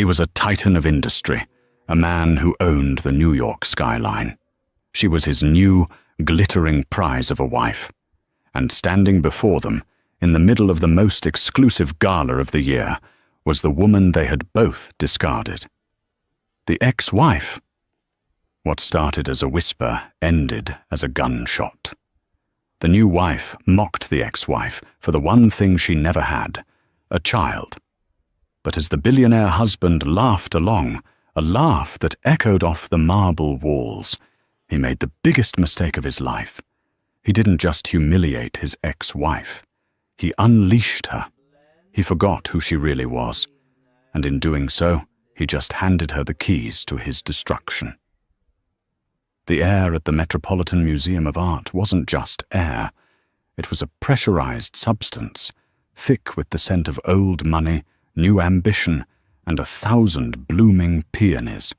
He was a titan of industry, a man who owned the New York skyline. She was his new, glittering prize of a wife. And standing before them, in the middle of the most exclusive gala of the year, was the woman they had both discarded. The ex-wife. What started as a whisper ended as a gunshot. The new wife mocked the ex-wife for the one thing she never had, a child. But as the billionaire husband laughed along, a laugh that echoed off the marble walls, he made the biggest mistake of his life. He didn't just humiliate his ex-wife. He unleashed her. He forgot who she really was, and in doing so, he just handed her the keys to his destruction. The air at the Metropolitan Museum of Art wasn't just air. It was a pressurized substance, thick with the scent of old money, new ambition, and 1,000 blooming peonies.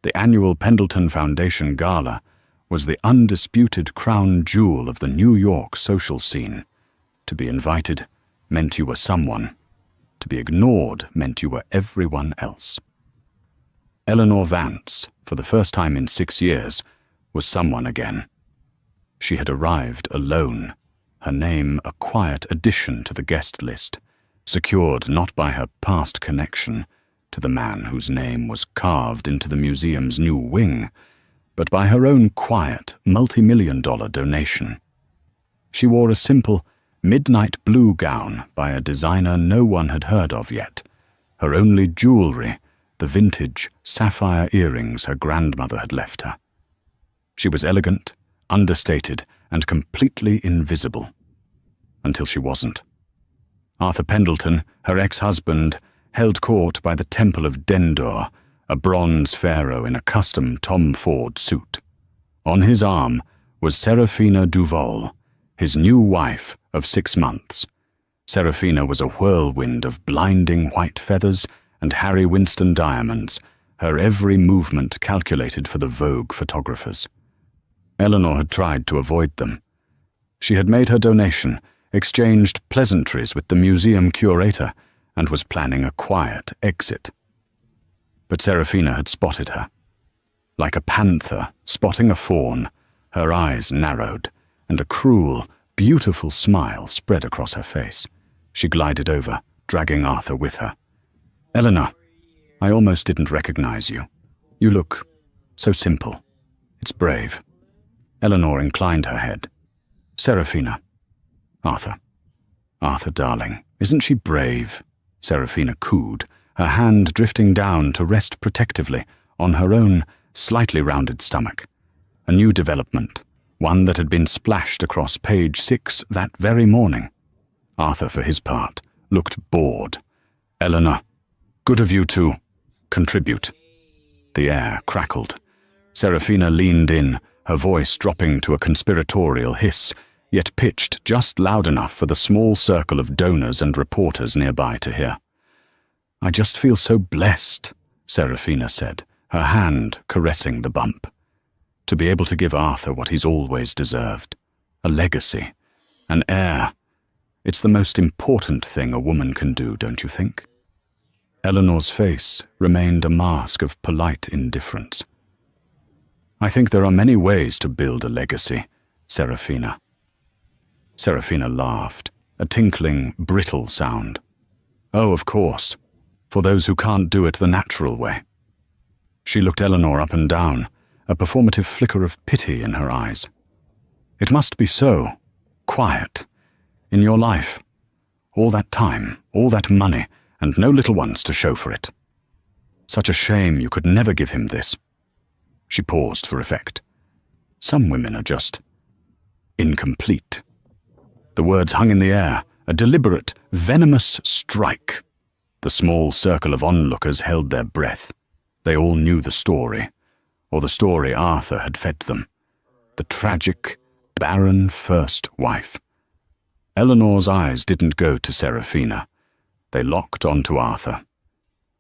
The annual Pendleton Foundation Gala was the undisputed crown jewel of the New York social scene. To be invited meant you were someone. To be ignored meant you were everyone else. Eleanor Vance, for the first time in 6 years, was someone again. She had arrived alone, her name a quiet addition to the guest list, secured not by her past connection to the man whose name was carved into the museum's new wing, but by her own quiet, multi-million-dollar donation. She wore a simple, midnight blue gown by a designer no one had heard of yet, her only jewelry, the vintage sapphire earrings her grandmother had left her. She was elegant, understated, and completely invisible. Until she wasn't. Arthur Pendleton, her ex-husband, held court by the Temple of Dendur, a bronze pharaoh in a custom Tom Ford suit. On his arm was Serafina Duval, his new wife of 6 months. Serafina was a whirlwind of blinding white feathers and Harry Winston diamonds, her every movement calculated for the Vogue photographers. Eleanor had tried to avoid them. She had made her donation, exchanged pleasantries with the museum curator, and was planning a quiet exit. But Serafina had spotted her. Like a panther spotting a fawn, her eyes narrowed, and a cruel, beautiful smile spread across her face. She glided over, dragging Arthur with her. "Eleanor, I almost didn't recognize you. You look so simple. It's brave." Eleanor inclined her head. "Serafina." "Arthur. Arthur, darling, isn't she brave?" Serafina cooed, her hand drifting down to rest protectively on her own slightly rounded stomach. A new development, one that had been splashed across page 6 that very morning. Arthur, for his part, looked bored. "Eleanor, good of you to contribute." The air crackled. Serafina leaned in, her voice dropping to a conspiratorial hiss, yet pitched just loud enough for the small circle of donors and reporters nearby to hear. "I just feel so blessed," Serafina said, her hand caressing the bump. "To be able to give Arthur what he's always deserved. A legacy. An heir. It's the most important thing a woman can do, don't you think?" Eleanor's face remained a mask of polite indifference. "I think there are many ways to build a legacy, Serafina." Serafina laughed, a tinkling, brittle sound. "Oh, of course, for those who can't do it the natural way." She looked Eleanor up and down, a performative flicker of pity in her eyes. "It must be so, quiet, in your life. All that time, all that money, and no little ones to show for it. Such a shame you could never give him this." She paused for effect. "Some women are just incomplete." The words hung in the air, a deliberate, venomous strike. The small circle of onlookers held their breath. They all knew the story, or the story Arthur had fed them. The tragic, barren first wife. Eleanor's eyes didn't go to Serafina. They locked onto Arthur.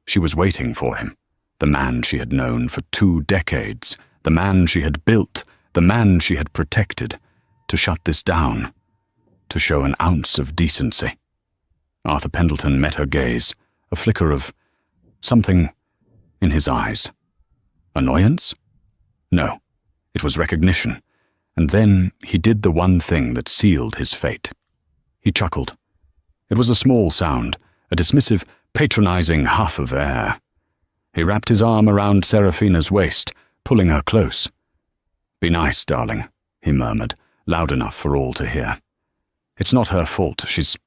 She was waiting for him, the man she had known for 2 decades, the man she had built, the man she had protected, to shut this down, to show an ounce of decency. Arthur Pendleton met her gaze, a flicker of something in his eyes. Annoyance? No, it was recognition. And then he did the one thing that sealed his fate. He chuckled. It was a small sound, a dismissive, patronizing huff of air. He wrapped his arm around Serafina's waist, pulling her close. "Be nice, darling," he murmured, loud enough for all to hear. "It's not her fault. She's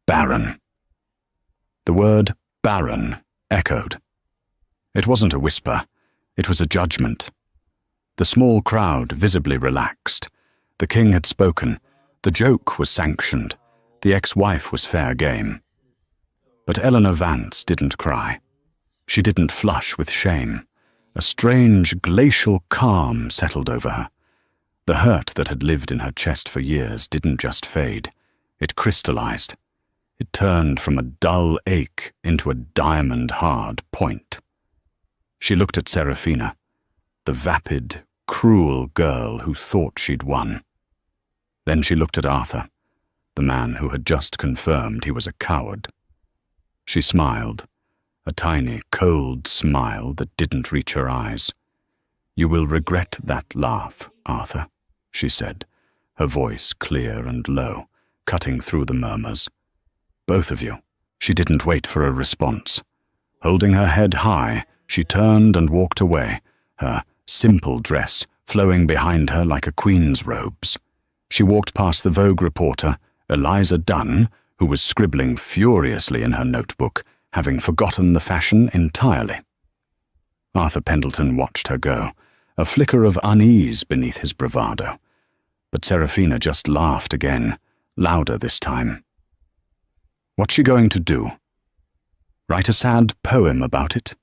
barren." The word barren echoed. It wasn't a whisper. It was a judgment. The small crowd visibly relaxed. The king had spoken. The joke was sanctioned. The ex-wife was fair game. But Eleanor Vance didn't cry. She didn't flush with shame. A strange, glacial calm settled over her. The hurt that had lived in her chest for years didn't just fade. It crystallized. It turned from a dull ache into a diamond-hard point. She looked at Serafina, the vapid, cruel girl who thought she'd won. Then she looked at Arthur, the man who had just confirmed he was a coward. She smiled, a tiny, cold smile that didn't reach her eyes. "You will regret that laugh, Arthur," she said, her voice clear and low, cutting through the murmurs. "Both of you." She didn't wait for a response. Holding her head high, she turned and walked away, her simple dress flowing behind her like a queen's robes. She walked past the Vogue reporter, Eliza Dunn, who was scribbling furiously in her notebook, having forgotten the fashion entirely. Arthur Pendleton watched her go, a flicker of unease beneath his bravado. But Serafina just laughed again, louder this time. What's she going to do? Write a sad poem about it?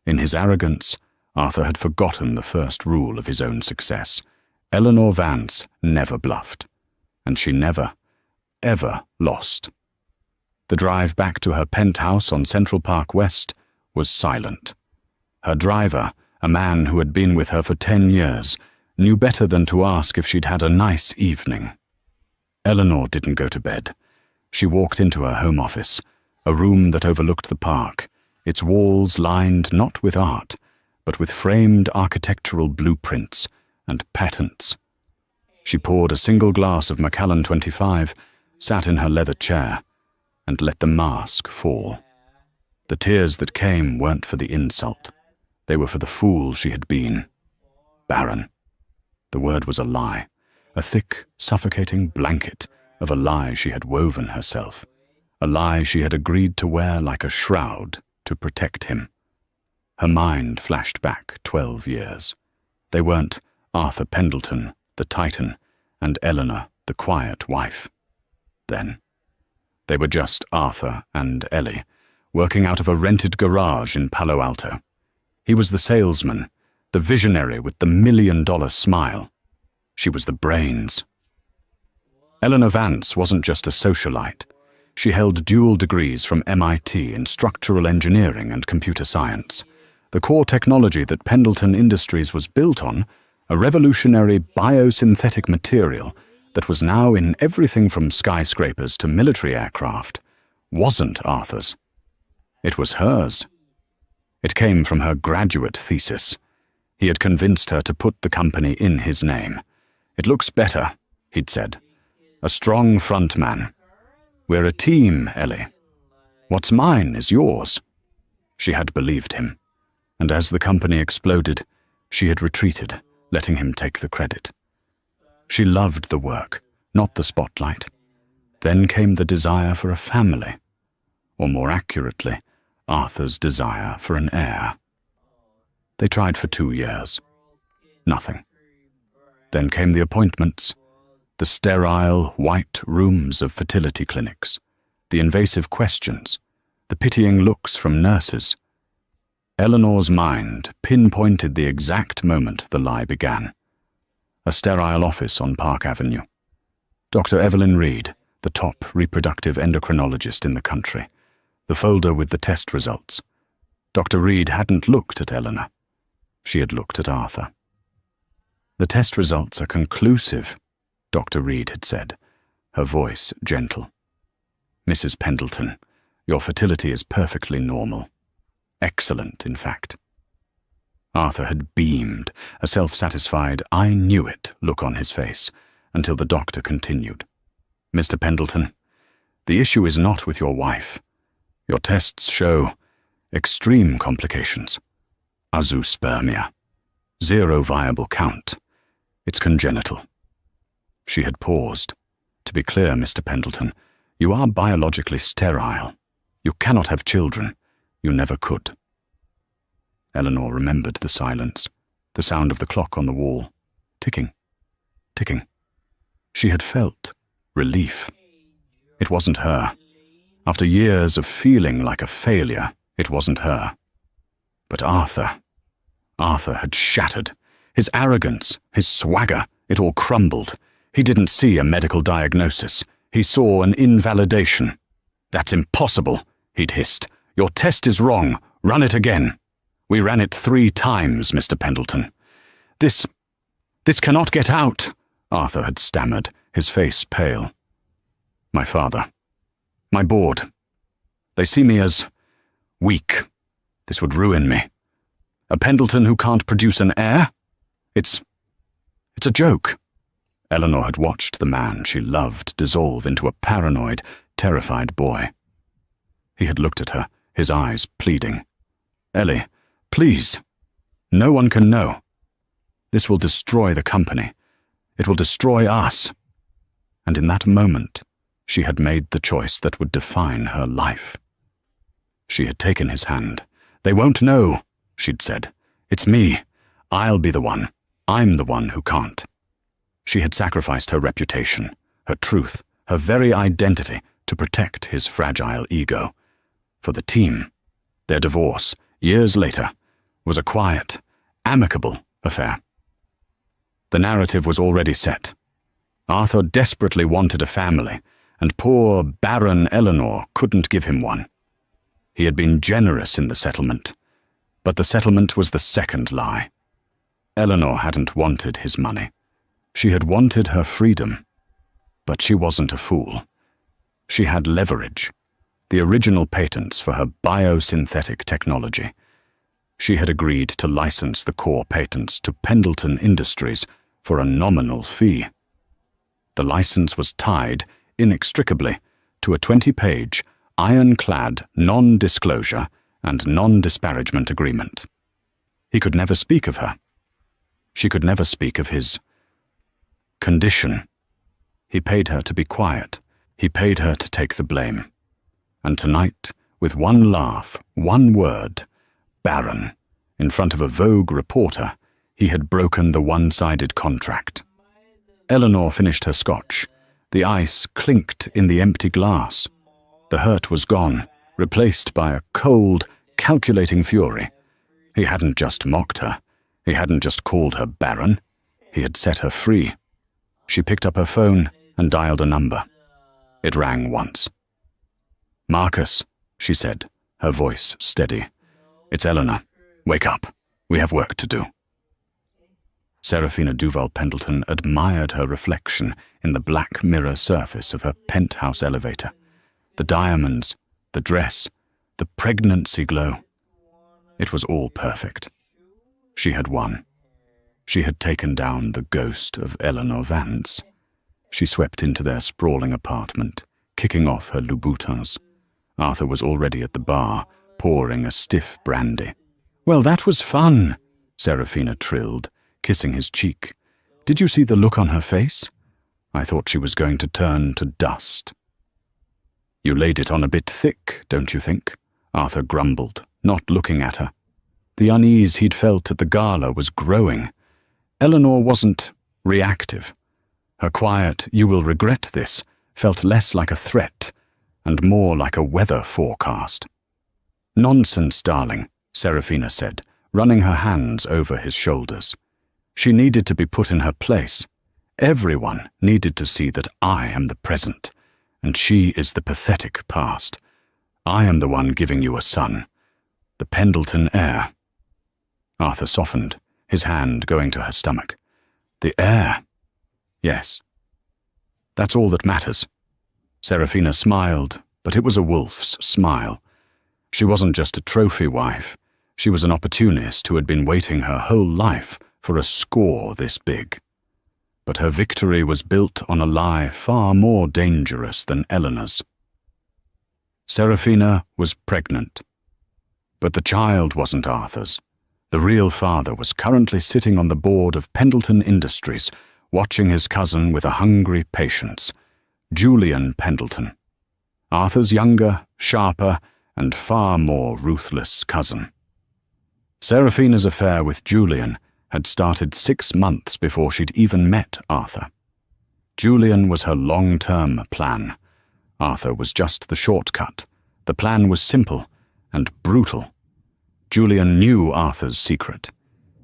In his arrogance, Arthur had forgotten the first rule of his own success. Eleanor Vance never bluffed, and she never, ever lost. The drive back to her penthouse on Central Park West was silent. Her driver, a man who had been with her for 10 years, knew better than to ask if she'd had a nice evening. Eleanor didn't go to bed. She walked into her home office, a room that overlooked the park, its walls lined not with art, but with framed architectural blueprints and patents. She poured a single glass of Macallan 25, sat in her leather chair, and let the mask fall. The tears that came weren't for the insult. They were for the fool she had been. Barren. The word was a lie, a thick, suffocating blanket of a lie she had woven herself, a lie she had agreed to wear like a shroud to protect him. Her mind flashed back 12 years. They weren't Arthur Pendleton, the Titan, and Eleanor, the quiet wife. Then, they were just Arthur and Ellie, working out of a rented garage in Palo Alto. He was the salesman, the visionary with the $1 million smile. She was the brains. Eleanor Vance wasn't just a socialite. She held dual degrees from MIT in structural engineering and computer science. The core technology that Pendleton Industries was built on, a revolutionary biosynthetic material that was now in everything from skyscrapers to military aircraft, wasn't Arthur's. It was hers. It came from her graduate thesis. He had convinced her to put the company in his name. "It looks better," he'd said. "A strong front man. We're a team, Ellie. What's mine is yours." She had believed him, and as the company exploded, she had retreated, letting him take the credit. She loved the work, not the spotlight. Then came the desire for a family, or more accurately, Arthur's desire for an heir. They tried for 2 years. Nothing. Then came the appointments, the sterile, white rooms of fertility clinics, the invasive questions, the pitying looks from nurses. Eleanor's mind pinpointed the exact moment the lie began. A sterile office on Park Avenue. Dr. Evelyn Reed, the top reproductive endocrinologist in the country. The folder with the test results. Dr. Reed hadn't looked at Eleanor. She had looked at Arthur. "The test results are conclusive," Dr. Reed had said, her voice gentle. "Mrs. Pendleton, your fertility is perfectly normal. Excellent, in fact. Arthur had beamed, a self-satisfied "I knew it" look on his face, until the doctor continued. "Mr. Pendleton, the issue is not with your wife. Your tests show extreme complications. Azoospermia. 0 viable count. It's congenital." She had paused. "To be clear, Mr. Pendleton, you are biologically sterile. You cannot have children. You never could." Eleanor remembered the silence, the sound of the clock on the wall. Ticking. Ticking. She had felt relief. It wasn't her. After years of feeling like a failure, it wasn't her. But Arthur had shattered. His arrogance, his swagger, it all crumbled. He didn't see a medical diagnosis. He saw an invalidation. "That's impossible," he'd hissed. "Your test is wrong. Run it again." "We ran it 3 times, Mr. Pendleton." This cannot get out," Arthur had stammered, his face pale. "My father. My board. They see me as weak. This would ruin me. A Pendleton who can't produce an heir? It's a joke." Eleanor had watched the man she loved dissolve into a paranoid, terrified boy. He had looked at her, his eyes pleading. "Ellie, please. No one can know. This will destroy the company. It will destroy us." And in that moment, she had made the choice that would define her life. She had taken his hand. "They won't know," she'd said. "It's me. I'll be the one. I'm the one who can't." She had sacrificed her reputation, her truth, her very identity to protect his fragile ego. For the team, their divorce, years later, was a quiet, amicable affair. The narrative was already set. Arthur desperately wanted a family, and poor, barren Eleanor couldn't give him one. He had been generous in the settlement, but the settlement was the second lie. Eleanor hadn't wanted his money. She had wanted her freedom, but she wasn't a fool. She had leverage, the original patents for her biosynthetic technology. She had agreed to license the core patents to Pendleton Industries for a nominal fee. The license was tied, inextricably, to a 20-page, ironclad non-disclosure and non-disparagement agreement. He could never speak of her. She could never speak of his condition. He paid her to be quiet. He paid her to take the blame. And tonight, with one laugh, one word, "Baron," in front of a Vogue reporter, he had broken the one-sided contract. Eleanor finished her scotch. The ice clinked in the empty glass. The hurt was gone, replaced by a cold, calculating fury. He hadn't just mocked her. He hadn't just called her Baron. He had set her free. She picked up her phone and dialed a number. It rang once. "Marcus," she said, her voice steady. "It's Eleanor. Wake up. We have work to do." Serafina Duval Pendleton admired her reflection in the black mirror surface of her penthouse elevator. The diamonds, the dress, the pregnancy glow. It was all perfect. She had won. She had taken down the ghost of Eleanor Vance. She swept into their sprawling apartment, kicking off her Louboutins. Arthur was already at the bar, pouring a stiff brandy. "Well, that was fun," Serafina trilled, kissing his cheek. "Did you see the look on her face? I thought she was going to turn to dust." "You laid it on a bit thick, don't you think?" Arthur grumbled, not looking at her. The unease he'd felt at the gala was growing. Eleanor wasn't reactive. Her quiet, "You will regret this," felt less like a threat and more like a weather forecast. "Nonsense, darling," Serafina said, running her hands over his shoulders. She needed to be put in her place. Everyone needed to see that I am the present, and she is the pathetic past. I am the one giving you a son, the Pendleton heir. Arthur softened, his hand going to her stomach. The heir? Yes. That's all that matters. Serafina smiled, but it was a wolf's smile. She wasn't just a trophy wife. She was an opportunist who had been waiting her whole life for a score this big. But her victory was built on a lie far more dangerous than Eleanor's. Seraphina was pregnant. But the child wasn't Arthur's. The real father was currently sitting on the board of Pendleton Industries, watching his cousin with a hungry patience, Julian Pendleton, Arthur's younger, sharper, and far more ruthless cousin. Seraphina's affair with Julian had started 6 months before she'd even met Arthur. Julian was her long-term plan. Arthur was just the shortcut. The plan was simple and brutal. Julian knew Arthur's secret.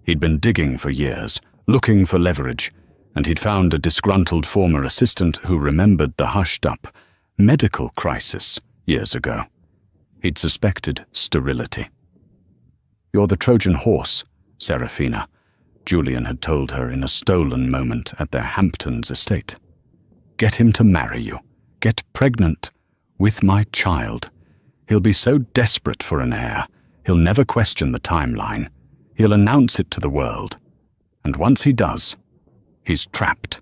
He'd been digging for years, looking for leverage, and he'd found a disgruntled former assistant who remembered the hushed-up medical crisis years ago. He'd suspected sterility. "You're the Trojan horse, Seraphina," Julian had told her in a stolen moment at their Hamptons estate. "Get him to marry you. Get pregnant with my child. He'll be so desperate for an heir, he'll never question the timeline. He'll announce it to the world. And once he does, he's trapped."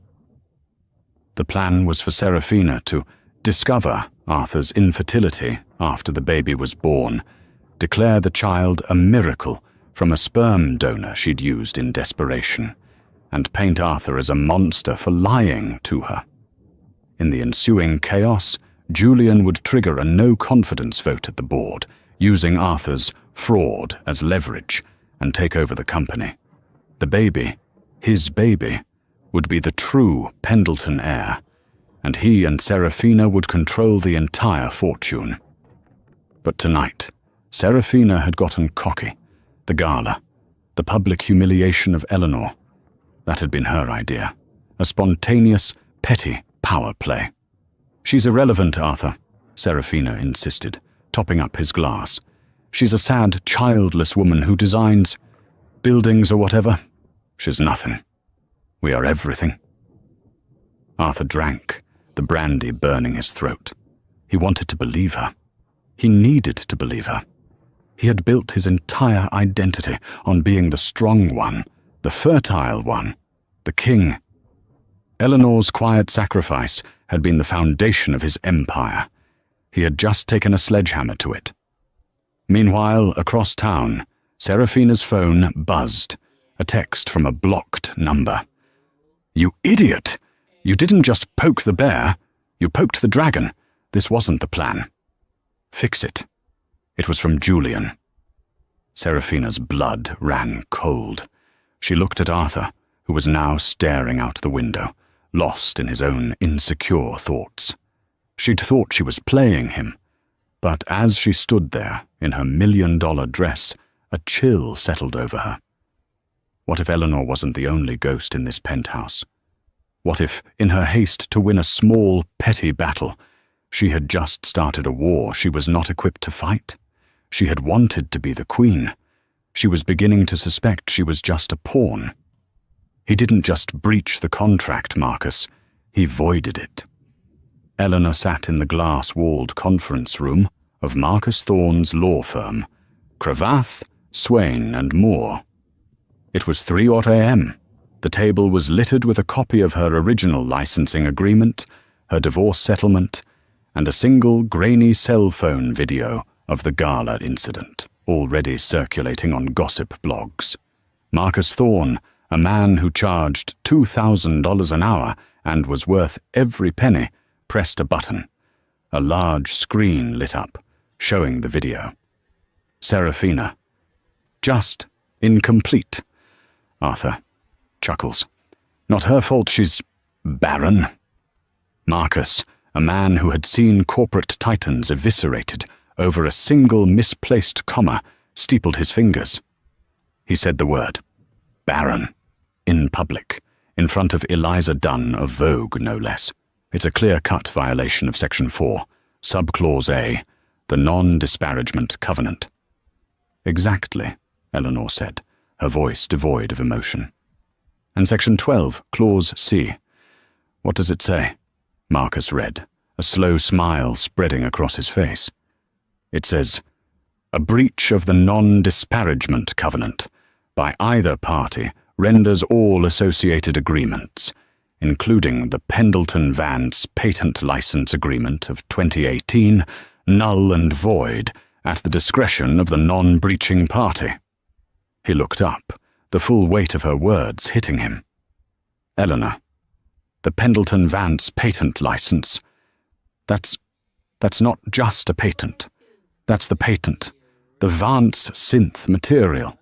The plan was for Seraphina to discover Arthur's infertility after the baby was born, declare the child a miracle from a sperm donor she'd used in desperation, and paint Arthur as a monster for lying to her. In the ensuing chaos, Julian would trigger a no-confidence vote at the board, using Arthur's fraud as leverage, and take over the company. The baby, his baby, would be the true Pendleton heir, and he and Seraphina would control the entire fortune. But tonight, Seraphina had gotten cocky. The gala, the public humiliation of Eleanor, that had been her idea. A spontaneous, petty power play. "She's irrelevant, Arthur," Seraphina insisted, topping up his glass. "She's a sad, childless woman who designs buildings or whatever. She's nothing. We are everything." Arthur drank, the brandy burning his throat. He wanted to believe her. He needed to believe her. He had built his entire identity on being the strong one, the fertile one, the king. Eleanor's quiet sacrifice had been the foundation of his empire. He had just taken a sledgehammer to it. Meanwhile, across town, Seraphina's phone buzzed, a text from a blocked number. "You idiot! You didn't just poke the bear, you poked the dragon. This wasn't the plan. Fix it." It was from Julian. Seraphina's blood ran cold. She looked at Arthur, who was now staring out the window, lost in his own insecure thoughts. She'd thought she was playing him, but as she stood there in her $1,000,000 dress, a chill settled over her. What if Eleanor wasn't the only ghost in this penthouse? What if, in her haste to win a small, petty battle, she had just started a war she was not equipped to fight? She had wanted to be the queen. She was beginning to suspect she was just a pawn. He didn't just breach the contract, Marcus. He voided it. Eleanor sat in the glass-walled conference room of Marcus Thorne's law firm, Cravath, Swain and Moore. It was 3:00 a.m. The table was littered with a copy of her original licensing agreement, her divorce settlement, and a single grainy cell phone video of the gala incident, already circulating on gossip blogs. Marcus Thorne, a man who charged $2,000 an hour and was worth every penny, pressed a button. A large screen lit up, showing the video. Seraphina. Just incomplete. Arthur chuckles. Not her fault she's barren. Marcus, a man who had seen corporate titans eviscerated over a single misplaced comma, steepled his fingers. He said the word, barren, in public, in front of Eliza Dunn of Vogue, no less. It's a clear-cut violation of Section 4, Subclause A, the non-disparagement covenant. Exactly, Eleanor said, her voice devoid of emotion. And Section 12, Clause C. What does it say? Marcus read, a slow smile spreading across his face. It says, A breach of the non-disparagement covenant by either party renders all associated agreements, including the Pendleton-Vance Patent License Agreement of 2018, null and void at the discretion of the non-breaching party. He looked up, the full weight of her words hitting him. Eleanor, the Pendleton-Vance Patent License, that's not just a patent. That's the patent, the Vance synth material.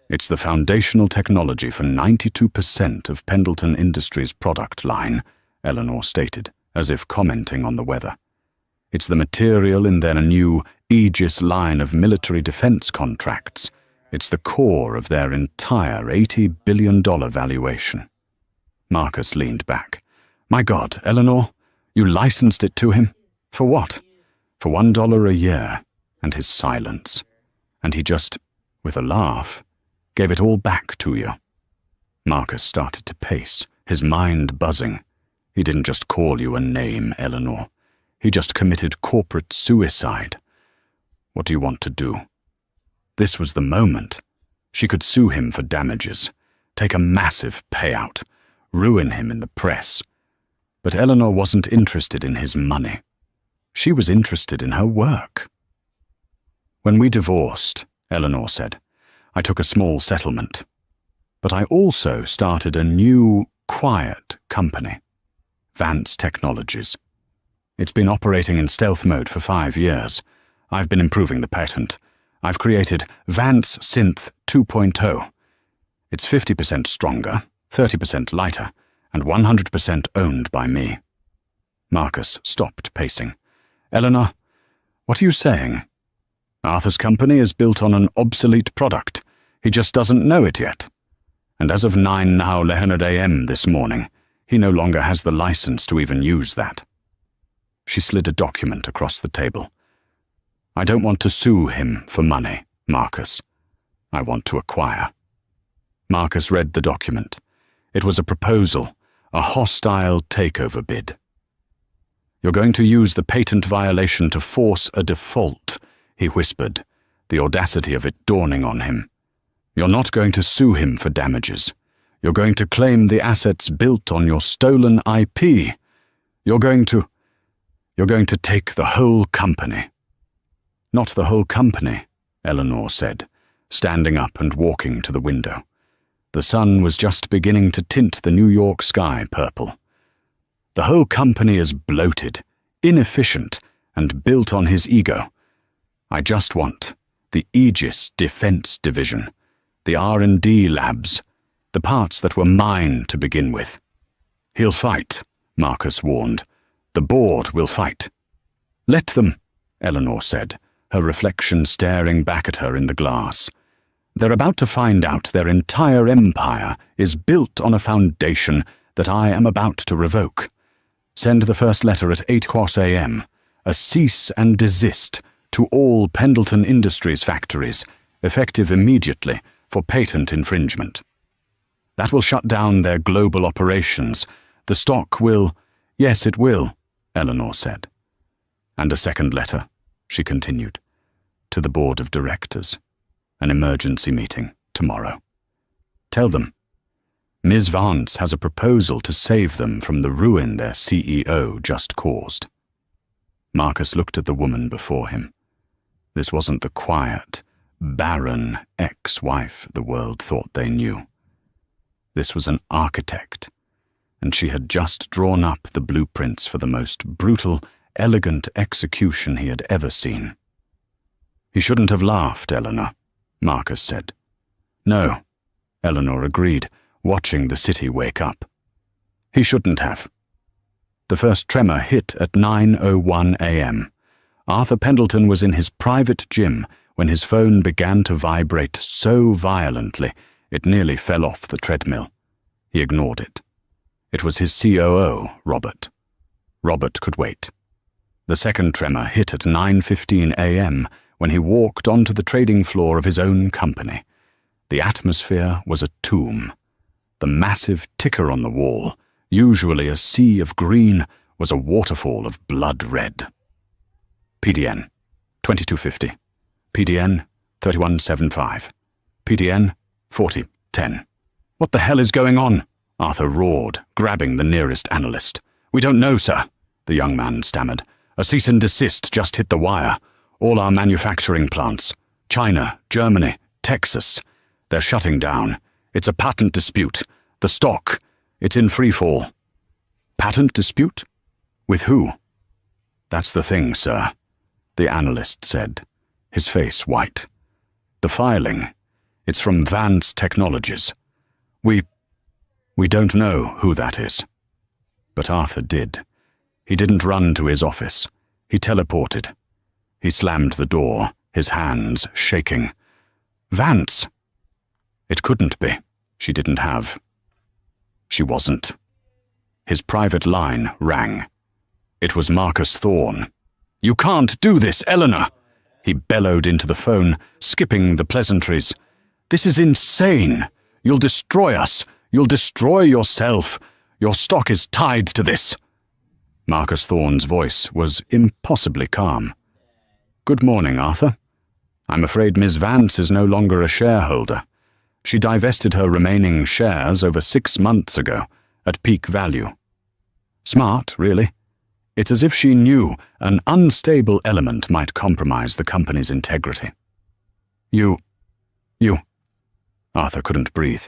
It's the foundational technology for 92% of Pendleton Industries' product line, Eleanor stated, as if commenting on the weather. It's the material in their new Aegis line of military defense contracts. It's the core of their entire $80 billion valuation. Marcus leaned back. My God, Eleanor, you licensed it to him? For what? For $1 a year, and his silence. And he just, with a laugh, gave it all back to you. Marcus started to pace, his mind buzzing. He didn't just call you a name, Eleanor. He just committed corporate suicide. What do you want to do? This was the moment. She could sue him for damages, take a massive payout, ruin him in the press. But Eleanor wasn't interested in his money. She was interested in her work. When we divorced, Eleanor said, I took a small settlement. But I also started a new, quiet company, Vance Technologies. It's been operating in stealth mode for 5 years. I've been improving the patent. I've created Vance Synth 2.0. It's 50% stronger, 30% lighter, and 100% owned by me. Marcus stopped pacing. Eleanor, what are you saying? Arthur's company is built on an obsolete product. He just doesn't know it yet. And as of 9:00 a.m. this morning, he no longer has the license to even use that. She slid a document across the table. I don't want to sue him for money, Marcus. I want to acquire. Marcus read the document. It was a proposal, a hostile takeover bid. You're going to use the patent violation to force a default, he whispered, the audacity of it dawning on him. You're not going to sue him for damages. You're going to claim the assets built on your stolen IP. You're going to take the whole company. Not the whole company, Eleanor said, standing up and walking to the window. The sun was just beginning to tint the New York sky purple. The whole company is bloated, inefficient, and built on his ego. I just want the Aegis Defense Division, the R&D labs, the parts that were mine to begin with. He'll fight, Marcus warned. The board will fight. Let them, Eleanor said, her reflection staring back at her in the glass. They're about to find out their entire empire is built on a foundation that I am about to revoke. Send the first letter at 8:00 a.m., a cease and desist to all Pendleton Industries factories, effective immediately for patent infringement. That will shut down their global operations. The stock will— Yes, it will, Eleanor said. And a second letter, she continued, to the board of directors. An emergency meeting tomorrow. Tell them, Ms. Vance has a proposal to save them from the ruin their CEO just caused. Marcus looked at the woman before him. This wasn't the quiet, barren ex-wife the world thought they knew. This was an architect, and she had just drawn up the blueprints for the most brutal, elegant execution he had ever seen. He shouldn't have laughed, Eleanor, Marcus said. No, Eleanor agreed, watching the city wake up. He shouldn't have. The first tremor hit at 9:01 a.m. Arthur Pendleton was in his private gym when his phone began to vibrate so violently it nearly fell off the treadmill. He ignored it. It was his COO, Robert. Robert could wait. The second tremor hit at 9:15 a.m. when he walked onto the trading floor of his own company. The atmosphere was a tomb. The massive ticker on the wall, usually a sea of green, was a waterfall of blood red. PDN, 2250. PDN 3175. PDN 4010. What the hell is going on? Arthur roared, grabbing the nearest analyst. We don't know, sir, the young man stammered. A cease and desist just hit the wire. All our manufacturing plants. China, Germany, Texas. They're shutting down. It's a patent dispute. The stock, it's in free fall. Patent dispute? With who? That's the thing, sir, the analyst said, his face white. The filing, it's from Vance Technologies. We don't know who that is. But Arthur did. He didn't run to his office. He teleported. He slammed the door, his hands shaking. Vance! It couldn't be. She didn't have. She wasn't. His private line rang. It was Marcus Thorne. You can't do this, Eleanor! He bellowed into the phone, skipping the pleasantries. This is insane! You'll destroy us! You'll destroy yourself! Your stock is tied to this! Marcus Thorne's voice was impossibly calm. Good morning, Arthur. I'm afraid Miss Vance is no longer a shareholder. She divested her remaining shares over 6 months ago, at peak value. Smart, really. It's as if she knew an unstable element might compromise the company's integrity. You... Arthur couldn't breathe.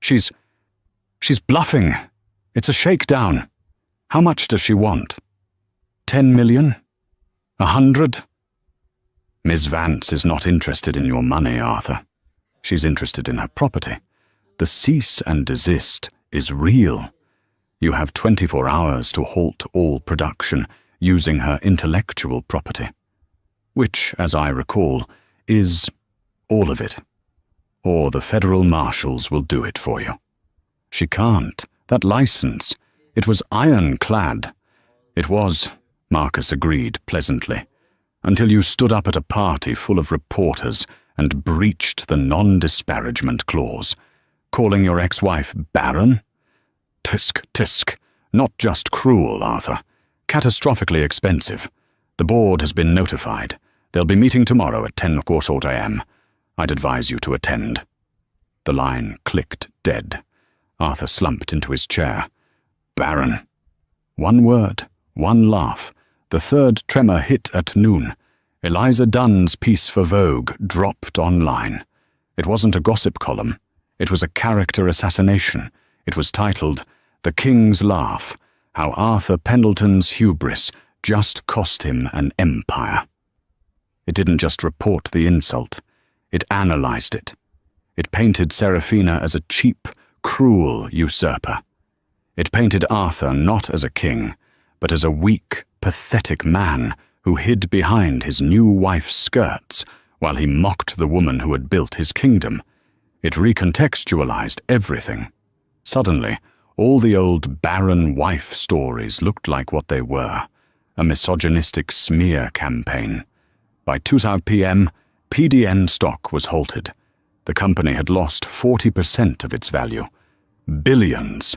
She's bluffing. It's a shakedown. How much does she want? 10 million? 100? Miss Vance is not interested in your money, Arthur. She's interested in her property. The cease and desist is real. You have 24 hours to halt all production using her intellectual property, which, as I recall, is all of it. Or the federal marshals will do it for you. She can't. That license, it was ironclad. It was, Marcus agreed pleasantly, until you stood up at a party full of reporters and breached the non-disparagement clause, calling your ex-wife Baron? Tisk, tisk. Not just cruel, Arthur. Catastrophically expensive. The board has been notified. They'll be meeting tomorrow at 10:15 a.m. I'd advise you to attend. The line clicked dead. Arthur slumped into his chair. Baron. One word, one laugh. The third tremor hit at noon. Eliza Dunn's piece for Vogue dropped online. It wasn't a gossip column. It was a character assassination. It was titled, The King's Laugh, How Arthur Pendleton's Hubris Just Cost Him an Empire. It didn't just report the insult. It analyzed it. It painted Seraphina as a cheap, cruel usurper. It painted Arthur not as a king, but as a weak, pathetic man who hid behind his new wife's skirts while he mocked the woman who had built his kingdom. It recontextualized everything. Suddenly, all the old barren wife stories looked like what they were, a misogynistic smear campaign. By 2 p.m., PDN stock was halted. The company had lost 40% of its value. Billions.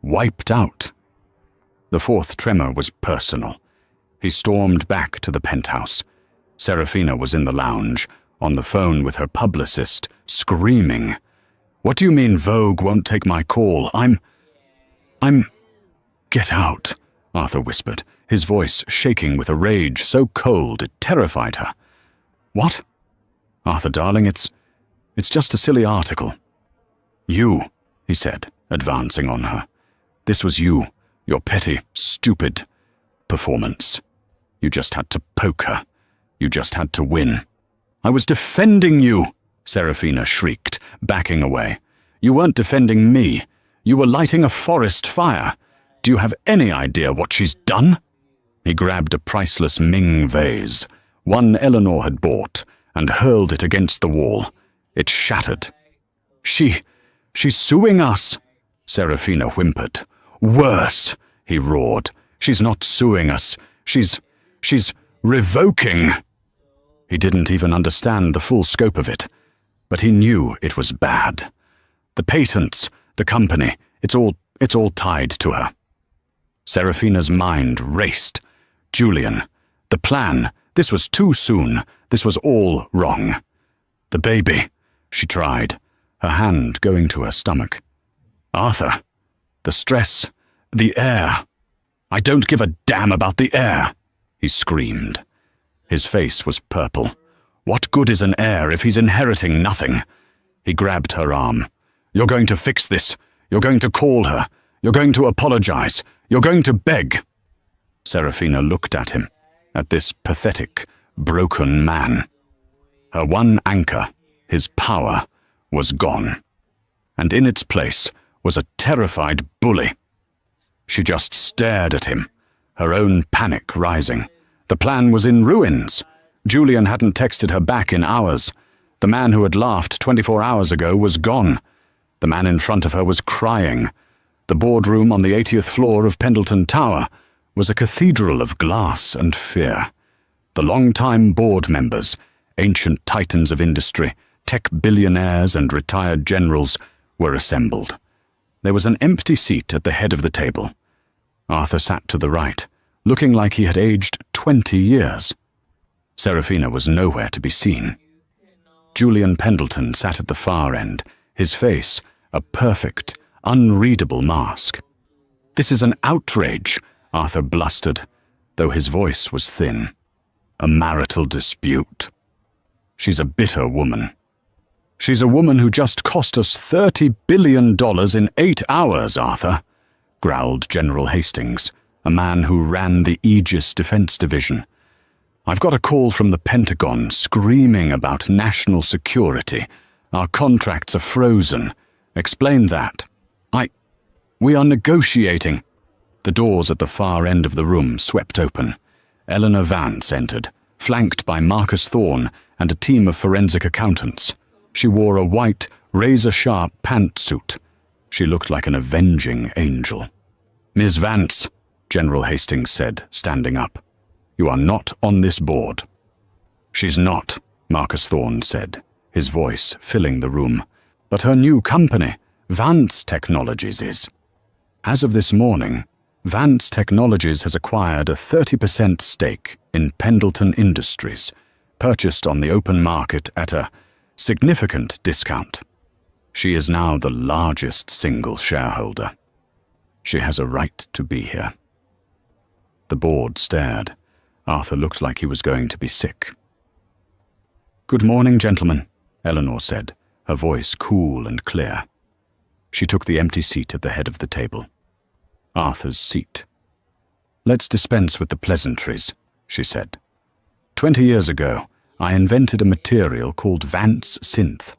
Wiped out. The fourth tremor was personal. He stormed back to the penthouse. Seraphina was in the lounge, on the phone with her publicist, screaming. What do you mean Vogue won't take my call? I'm... Get out, Arthur whispered, his voice shaking with a rage so cold it terrified her. What? Arthur, darling, it's just a silly article. You, he said, advancing on her. This was you, your petty, stupid performance. You just had to poke her. You just had to win. I was defending you, Seraphina shrieked, backing away. You weren't defending me. You were lighting a forest fire. Do you have any idea what she's done? He grabbed a priceless Ming vase, one Eleanor had bought, and hurled it against the wall. It shattered. She's suing us, Seraphina whimpered. Worse, he roared. She's not suing us. She's revoking. He didn't even understand the full scope of it, but he knew it was bad. The patents, the company, it's all tied to her. Seraphina's mind raced. Julian, the plan, This was too soon. This was all wrong. The baby, she tried, her hand going to her stomach. Arthur, the stress, the air. I don't give a damn about the air, he screamed. His face was purple. What good is an heir if he's inheriting nothing? He grabbed her arm. You're going to fix this. You're going to call her. You're going to apologize. You're going to beg. Serafina looked at him, at this pathetic, broken man. Her one anchor, his power, was gone. And in its place was a terrified bully. She just stared at him, her own panic rising. The plan was in ruins. Julian hadn't texted her back in hours. The man who had laughed 24 hours ago was gone. The man in front of her was crying. The boardroom on the 80th floor of Pendleton Tower was a cathedral of glass and fear. The long-time board members, ancient titans of industry, tech billionaires and retired generals, were assembled. There was an empty seat at the head of the table. Arthur sat to the right, looking like he had aged 20 years. Serafina was nowhere to be seen. Julian Pendleton sat at the far end, his face a perfect, unreadable mask. "This is an outrage," Arthur blustered, though his voice was thin. "A marital dispute. She's a bitter woman. She's a woman who just cost us $30 billion in 8 hours, Arthur," growled General Hastings, a man who ran the Aegis Defense Division. "I've got a call from the Pentagon screaming about national security. Our contracts are frozen. Explain that. We are negotiating." The doors at the far end of the room swept open. Eleanor Vance entered, flanked by Marcus Thorne and a team of forensic accountants. She wore a white, razor-sharp pantsuit. She looked like an avenging angel. "Ms. Vance," General Hastings said, standing up, "you are not on this board." "She's not," Marcus Thorne said, his voice filling the room. "But her new company, Vance Technologies, is. As of this morning, Vance Technologies has acquired a 30% stake in Pendleton Industries, purchased on the open market at a significant discount. She is now the largest single shareholder. She has a right to be here." The board stared. Arthur looked like he was going to be sick. "Good morning, gentlemen," Eleanor said, her voice cool and clear. She took the empty seat at the head of the table. Arthur's seat. "Let's dispense with the pleasantries," she said. 20 years ago, I invented a material called Vance Synth.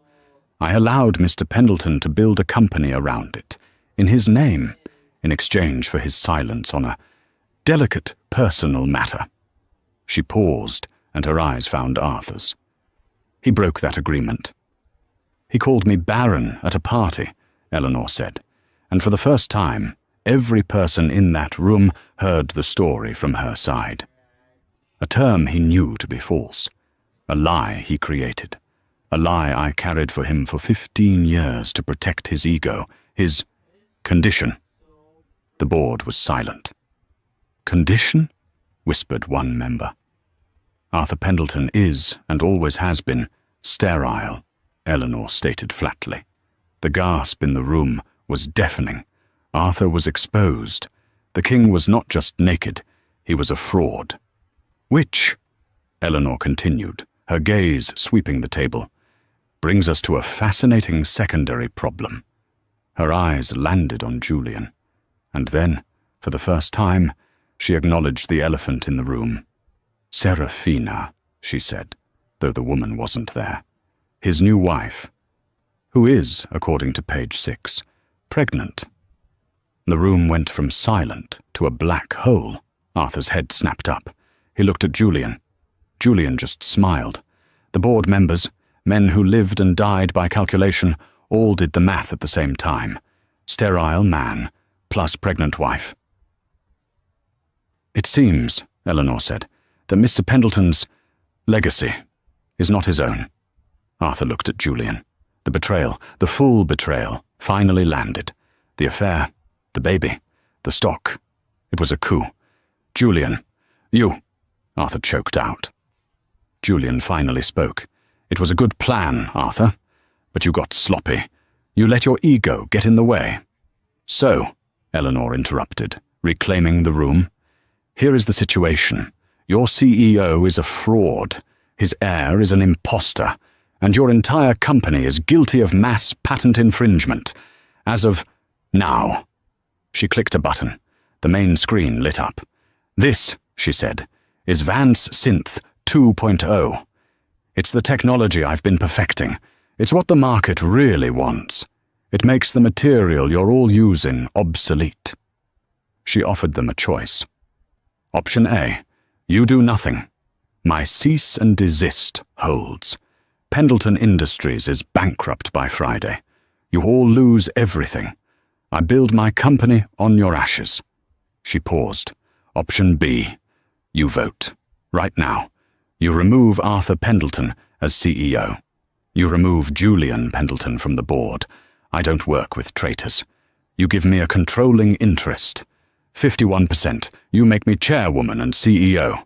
I allowed Mr. Pendleton to build a company around it, in his name, in exchange for his silence on a delicate personal matter." She paused, and her eyes found Arthur's. "He broke that agreement." "He called me Baron at a party," Eleanor said, and for the first time, every person in that room heard the story from her side. A term he knew to be false. A lie he created. A lie I carried for him for 15 years to protect his ego, his condition. The board was silent. "Condition?" whispered one member. "Arthur Pendleton is, and always has been, sterile," Eleanor stated flatly. The gasp in the room was deafening. Arthur was exposed. The king was not just naked, he was a fraud. "Which," Eleanor continued, her gaze sweeping the table, "brings us to a fascinating secondary problem." Her eyes landed on Julian, and then, for the first time, she acknowledged the elephant in the room. "Serafina," she said, though the woman wasn't there. "His new wife, who is, according to page 6, pregnant." The room went from silent to a black hole. Arthur's head snapped up. He looked at Julian. Julian just smiled. The board members, men who lived and died by calculation, all did the math at the same time. Sterile man, plus pregnant wife. "It seems," Eleanor said, "that Mr. Pendleton's legacy is not his own." Arthur looked at Julian. The betrayal, the full betrayal, finally landed. The affair, the baby, the stock. It was a coup. "Julian, you," Arthur choked out. Julian finally spoke. "It was a good plan, Arthur, but you got sloppy. You let your ego get in the way." "So," Eleanor interrupted, reclaiming the room, "here is the situation. Your CEO is a fraud, his heir is an imposter, and your entire company is guilty of mass patent infringement. As of now." She clicked a button. The main screen lit up. "This," she said, "is Vance Synth 2.0. It's the technology I've been perfecting. It's what the market really wants. It makes the material you're all using obsolete." She offered them a choice. Option A, you do nothing. My cease and desist holds. Pendleton Industries is bankrupt by Friday. You all lose everything. I build my company on your ashes. She paused. Option B, you vote. Right now. You remove Arthur Pendleton as CEO. You remove Julian Pendleton from the board. I don't work with traitors. You give me a controlling interest. 51%. You make me chairwoman and CEO.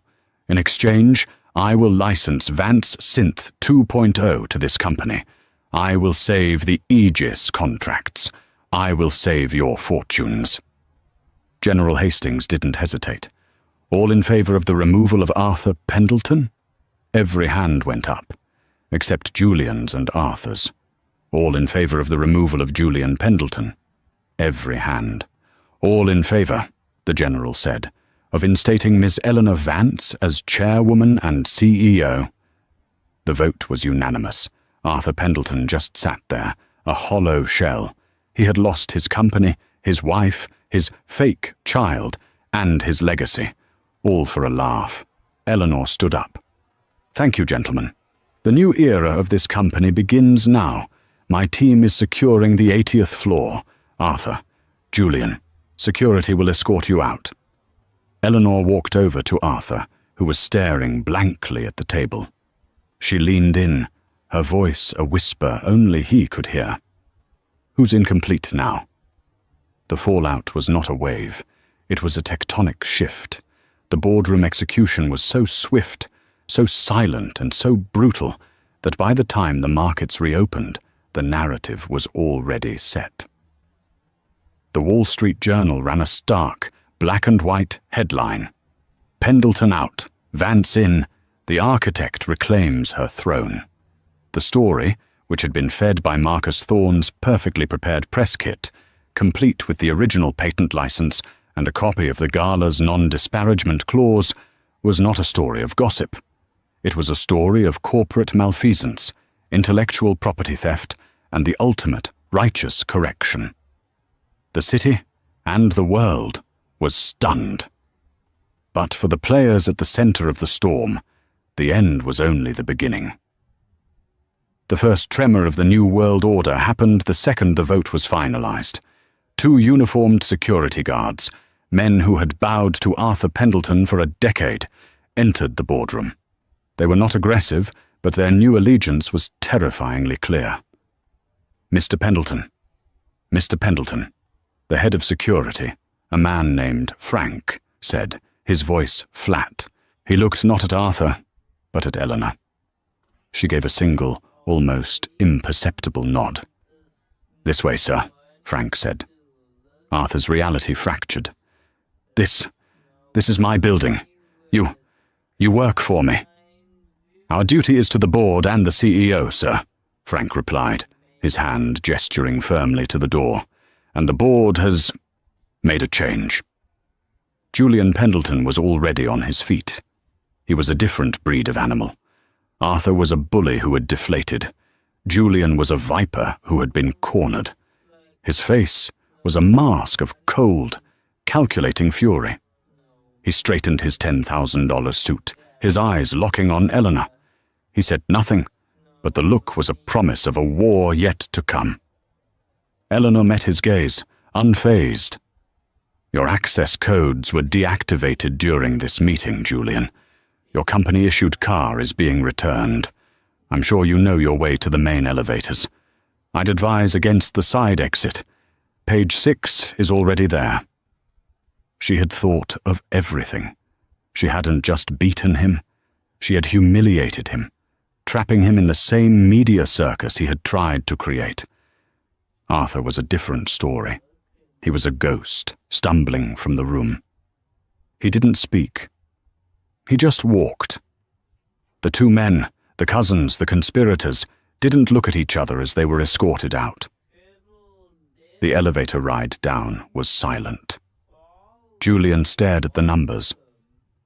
In exchange, I will license Vance Synth 2.0 to this company. I will save the Aegis contracts. I will save your fortunes. General Hastings didn't hesitate. All in favor of the removal of Arthur Pendleton? Every hand went up, except Julian's and Arthur's. All in favor of the removal of Julian Pendleton? Every hand. All in favor, the General said, of instating Miss Eleanor Vance as chairwoman and CEO. The vote was unanimous. Arthur Pendleton just sat there, a hollow shell. He had lost his company, his wife, his fake child, and his legacy, all for a laugh. Eleanor stood up. "Thank you, gentlemen. The new era of this company begins now. My team is securing the 80th floor. Arthur, Julian, security will escort you out." Eleanor walked over to Arthur, who was staring blankly at the table. She leaned in, her voice a whisper only he could hear. "Who's incomplete now?" The fallout was not a wave. It was a tectonic shift. The boardroom execution was so swift, so silent and so brutal that by the time the markets reopened, the narrative was already set. The Wall Street Journal ran a stark, black and white headline. "Pendleton out, Vance in, the architect reclaims her throne." The story, which had been fed by Marcus Thorne's perfectly prepared press kit, complete with the original patent license and a copy of the gala's non-disparagement clause, was not a story of gossip. It was a story of corporate malfeasance, intellectual property theft, and the ultimate righteous correction. The city, and the world, was stunned. But for the players at the center of the storm, the end was only the beginning. The first tremor of the New World Order happened the second the vote was finalized. 2 uniformed security guards, men who had bowed to Arthur Pendleton for a decade, entered the boardroom. They were not aggressive, but their new allegiance was terrifyingly clear. "Mr. Pendleton. Mr. Pendleton." The head of security, a man named Frank, said, his voice flat. He looked not at Arthur, but at Eleanor. She gave a single, almost imperceptible nod. "This way, sir," Frank said. Arthur's reality fractured. This is my building. You work for me." "Our duty is to the board and the CEO, sir," Frank replied, his hand gesturing firmly to the door. "And the board has made a change." Julian Pendleton was already on his feet. He was a different breed of animal. Arthur was a bully who had deflated. Julian was a viper who had been cornered. His face was a mask of cold, calculating fury. He straightened his $10,000 suit, his eyes locking on Eleanor. He said nothing, but the look was a promise of a war yet to come. Eleanor met his gaze, unfazed. "Your access codes were deactivated during this meeting, Julian. Your company-issued car is being returned. I'm sure you know your way to the main elevators. I'd advise against the side exit. Page 6 is already there." She had thought of everything. She hadn't just beaten him. She had humiliated him, trapping him in the same media circus he had tried to create. Arthur was a different story. He was a ghost, stumbling from the room. He didn't speak. He just walked. The two men, the cousins, the conspirators, didn't look at each other as they were escorted out. The elevator ride down was silent. Julian stared at the numbers.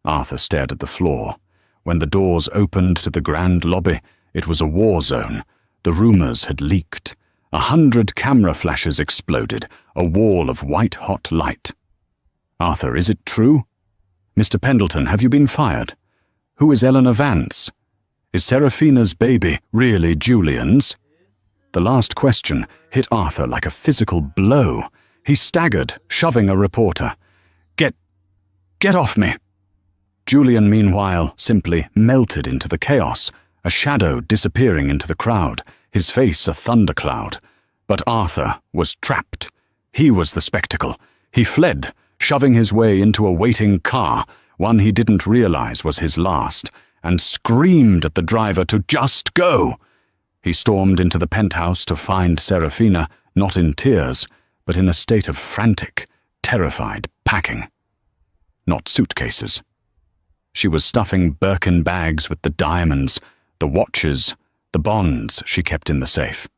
Arthur stared at the floor. When the doors opened to the grand lobby, it was a war zone. The rumors had leaked. 100 camera flashes exploded, a wall of white-hot light. "Arthur, is it true? Mr. Pendleton, have you been fired? Who is Eleanor Vance? Is Seraphina's baby really Julian's?" The last question hit Arthur like a physical blow. He staggered, shoving a reporter. Get off me!" Julian, meanwhile, simply melted into the chaos, a shadow disappearing into the crowd, his face a thundercloud. But Arthur was trapped. He was the spectacle. He fled, shoving his way into a waiting car, one he didn't realize was his last, and screamed at the driver to just go. He stormed into the penthouse to find Seraphina, not in tears, but in a state of frantic, terrified packing. Not suitcases. She was stuffing Birkin bags with the diamonds, the watches, the bonds she kept in the safe.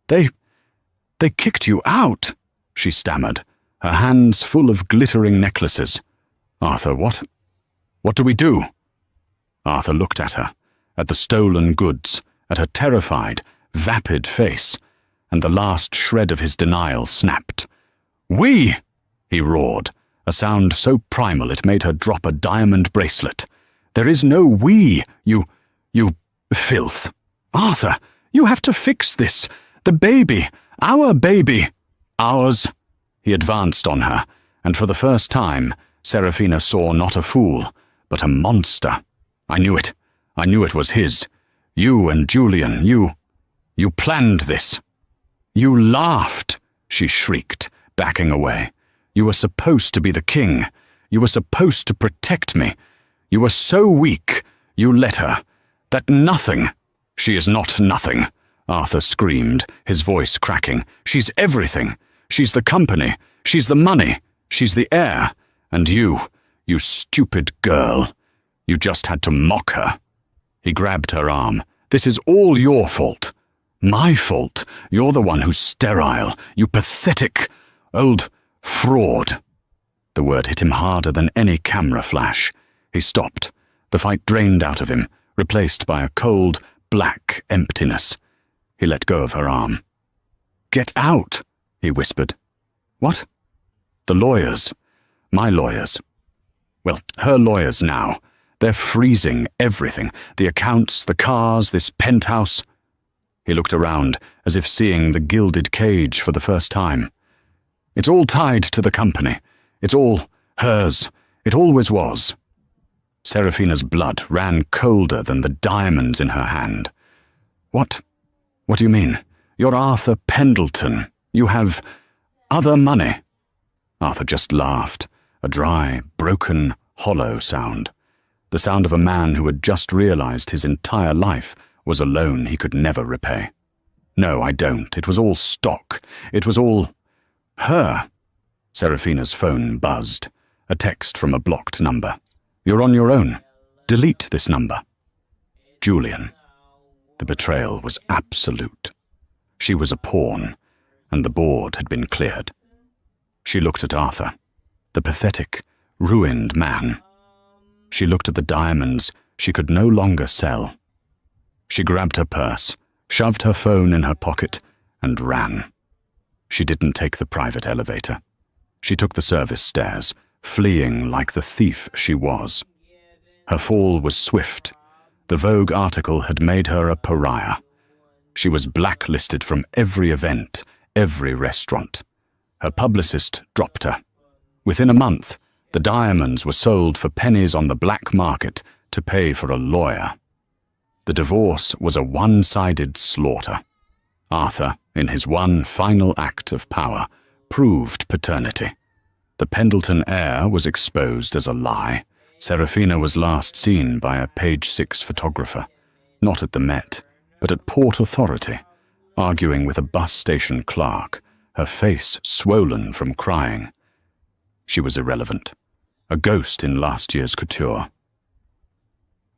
They kicked you out," she stammered, her hands full of glittering necklaces. "Arthur, what do we do?" Arthur looked at her, at the stolen goods, at her terrified, vapid face, and the last shred of his denial snapped. "We!" he roared, a sound so primal it made her drop a diamond bracelet. "There is no we, you filth. Arthur, you have to fix this. The baby, our baby, ours." He advanced on her, and for the first time, Seraphina saw not a fool, but a monster. I knew it was his. You and Julian, you planned this. "You laughed," she shrieked, backing away. "You were supposed to be the king. You were supposed to protect me. You were so weak, you let her. That nothing—" "She is not nothing," Arthur screamed, his voice cracking. "She's everything. She's the company. She's the money. She's the heir. And you stupid girl. You just had to mock her." He grabbed her arm. "This is all your fault." "My fault? You're the one who's sterile. You pathetic old fraud." The word hit him harder than any camera flash. He stopped. The fight drained out of him, replaced by a cold, black emptiness. He let go of her arm. "Get out," he whispered. "What?" "The lawyers. My lawyers. Well, her lawyers now. They're freezing everything. The accounts, the cars, this penthouse." He looked around, as if seeing the gilded cage for the first time. "It's all tied to the company. It's all hers. It always was." Seraphina's blood ran colder than the diamonds in her hand. What do you mean? You're Arthur Pendleton. You have other money." Arthur just laughed, a dry, broken, hollow sound. The sound of a man who had just realized his entire life was a loan he could never repay. "No, I don't. It was all stock. It was all her." Seraphina's phone buzzed, a text from a blocked number. "You're on your own. Delete this number." Julian. The betrayal was absolute. She was a pawn, and the board had been cleared. She looked at Arthur, the pathetic, ruined man. She looked at the diamonds she could no longer sell. She grabbed her purse, shoved her phone in her pocket, and ran. She didn't take the private elevator. She took the service stairs, fleeing like the thief she was. Her fall was swift. The Vogue article had made her a pariah. She was blacklisted from every event, every restaurant. Her publicist dropped her. Within a month, the diamonds were sold for pennies on the black market to pay for a lawyer. The divorce was a one-sided slaughter. Arthur, in his one final act of power, proved paternity. The Pendleton heir was exposed as a lie. Serafina was last seen by a Page 6 photographer, not at the Met, but at Port Authority, arguing with a bus station clerk, her face swollen from crying. She was irrelevant, a ghost in last year's couture.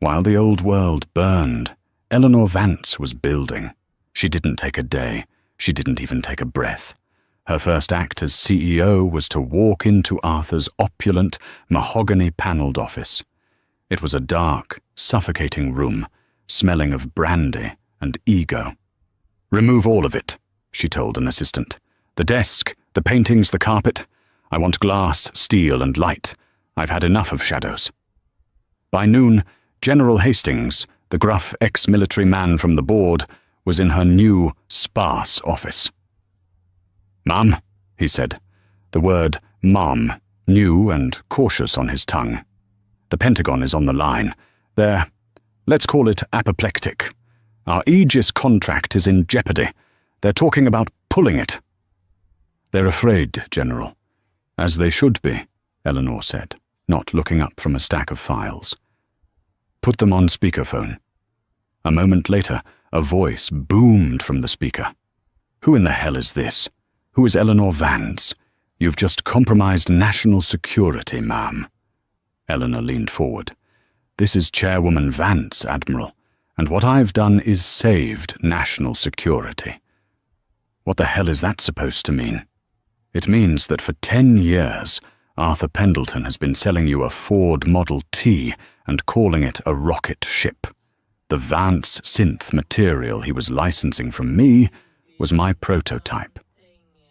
While the old world burned, Eleanor Vance was building. She didn't take a day. She didn't even take a breath. Her first act as CEO was to walk into Arthur's opulent, mahogany-panelled office. It was a dark, suffocating room, smelling of brandy and ego. "Remove all of it," she told an assistant. "The desk, the paintings, the carpet. I want glass, steel, and light. I've had enough of shadows." By noon, General Hastings, the gruff ex-military man from the board, was in her new, sparse office. "Ma'am," he said, the word "ma'am" new and cautious on his tongue. "The Pentagon is on the line. Let's call it apoplectic. Our Aegis contract is in jeopardy. They're talking about pulling it." "They're afraid, General." "As they should be," Eleanor said, not looking up from a stack of files. "Put them on speakerphone." A moment later, a voice boomed from the speaker. "Who in the hell is this? Who is Eleanor Vance? You've just compromised national security, ma'am." Eleanor leaned forward. "This is Chairwoman Vance, Admiral, and what I've done is saved national security." "What the hell is that supposed to mean?" "It means that for 10 years, Arthur Pendleton has been selling you a Ford Model T and calling it a rocket ship. The Vance synth material he was licensing from me was my prototype.